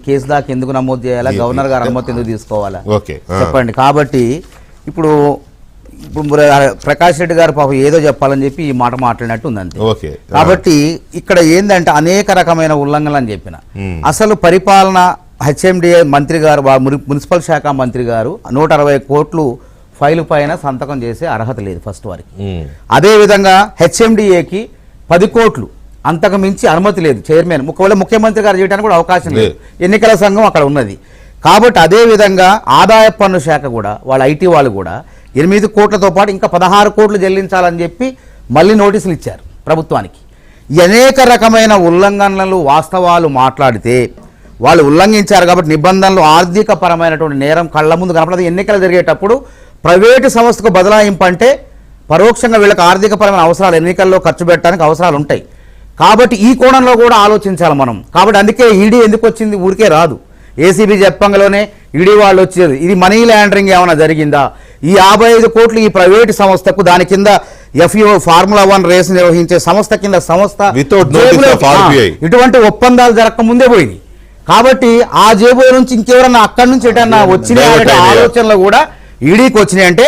Case దాకా ఎందుకు నమోదు చేయాలా, గవర్నర్ గారు అనుమతి ఎందుకు తీసుకోవాలా చెప్పండి. కాబట్టి ఇప్పుడు ప్రకాష్ రెడ్డి గారు పాపం ఏదో చెప్పాలని చెప్పి ఈ మాట మాట్లాడినట్టు ఉంది అంతే. కాబట్టి ఇక్కడ ఏంటంటే అనేక రకమైన ఉల్లంఘనలు అని చెప్పిన అసలు పరిపాలన హెచ్ఎండిఏ మంత్రి గారు మున్సిపల్ శాఖ మంత్రి గారు 160 కోట్లు ఫైలు పైన సంతకం చేసే అర్హత లేదు ఫస్ట్ వారికి. అదేవిధంగా హెచ్ఎండిఏకి 10 కోట్లు అంతకు మించి అనుమతి లేదు చైర్మన్, ఒకవేళ ముఖ్యమంత్రి గారు చేయడానికి కూడా అవకాశం లేదు, ఎన్నికల సంఘం అక్కడ ఉన్నది. కాబట్టి అదేవిధంగా ఆదాయ పన్ను శాఖ కూడా వాళ్ళ ఐటీ వాళ్ళు కూడా 8 కోట్లతో పాటు ఇంకా 16 కోట్లు చెల్లించాలని చెప్పి మళ్ళీ నోటీసులు ఇచ్చారు ప్రభుత్వానికి. అనేక రకమైన ఉల్లంఘనలు వాస్తవాలు మాట్లాడితే వాళ్ళు ఉల్లంఘించారు కాబట్టి నిబంధనలు ఆర్థిక పరమైనటువంటి నేరం కళ్ళ ముందు కనపడదు. ఎన్నికలు జరిగేటప్పుడు ప్రైవేటు సంస్థకు బదలాయింపు అంటే పరోక్షంగా వీళ్ళకి ఆర్థిక పరమైన అవసరాలు, ఎన్నికల్లో ఖర్చు పెట్టడానికి అవసరాలు ఉంటాయి. కాబట్టి ఈ కోణంలో కూడా ఆలోచించాలి మనం. కాబట్టి అందుకే ఈడీ ఎందుకు వచ్చింది, ఊరికే రాదు. ఏసీబీ చెప్పంగలోనే ఈడీ వాళ్ళు వచ్చేది. ఇది మనీ లాండరింగ్ ఏమైనా జరిగిందా, ఈ 55 కోట్లు ఈ ప్రైవేటు సంస్థకు దాని కింద FIO ఫార్ములా 1 రేసు నిర్వహించే సంస్థ కింద సంస్థ ఇటువంటి ఒప్పందాలు జరగక ముందే పోయింది. కాబట్టి ఆ జేబుల నుంచి ఇంకెవరన్నా అక్కడి నుంచి ఎటన్నా వచ్చినాయి ఆలోచనలు కూడా ఈడీకి వచ్చినాయి అంటే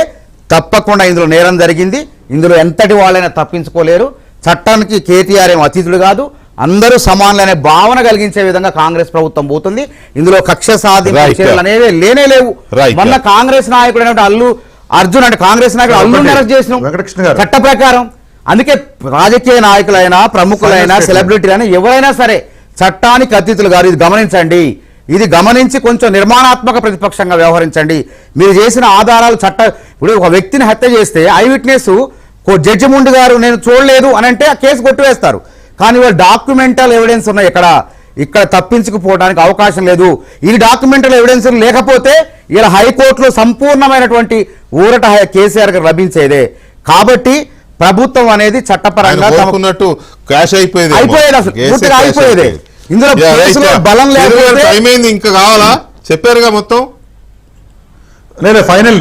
తప్పకుండా ఇందులో నేరం జరిగింది. ఇందులో ఎంతటి వాళ్ళైనా తప్పించుకోలేరు. చట్టానికి కేటీఆర్ ఏం అతిథులు కాదు, అందరూ సమానులనే భావన కలిగించే విధంగా కాంగ్రెస్ ప్రభుత్వం పోతుంది. ఇందులో కక్ష సాధింపు చర్యలు అనేవి లేనే లేవు. మొన్న కాంగ్రెస్ నాయకుడు అల్లు అర్జున్ అంటే కాంగ్రెస్ నాయకుడు అల్లుని అరెస్ట్ చేసిన చట్ట ప్రకారం. అందుకే రాజకీయ నాయకులైనా ప్రముఖులైనా సెలబ్రిటీలైనా ఎవరైనా సరే చట్టానికి అతిథులు గారు. ఇది గమనించండి, ఇది గమనించి కొంచెం నిర్మాణాత్మక ప్రతిపక్షంగా వ్యవహరించండి. మీరు చేసిన ఆధారాలు ఇప్పుడు ఒక వ్యక్తిని హత్య చేస్తే ఐ విట్నెస్ జడ్జి ముందు గారు నేను చూడలేదు అని అంటే ఆ కేసు కొట్టివేస్తారు. కానీ వాళ్ళు డాక్యుమెంటల్ ఎవిడెన్స్ ఉన్నాయి, ఇక్కడ తప్పించుకుపోవడానికి అవకాశం లేదు. ఈ డాక్యుమెంటల్ ఎవిడెన్స్ లేకపోతే ఇలా హైకోర్టులో సంపూర్ణమైనటువంటి ఊరట కేసీఆర్ గారు లభించేదే. కాబట్టి ప్రభుత్వం అనేది చట్టపరంగా అయిపోయేది, అసలు పూర్తిగా అయిపోయేదే. ఇందులో బలం లేదు. ఇంకా కావాలా చెప్పారుగా మొత్తం. ఫైనల్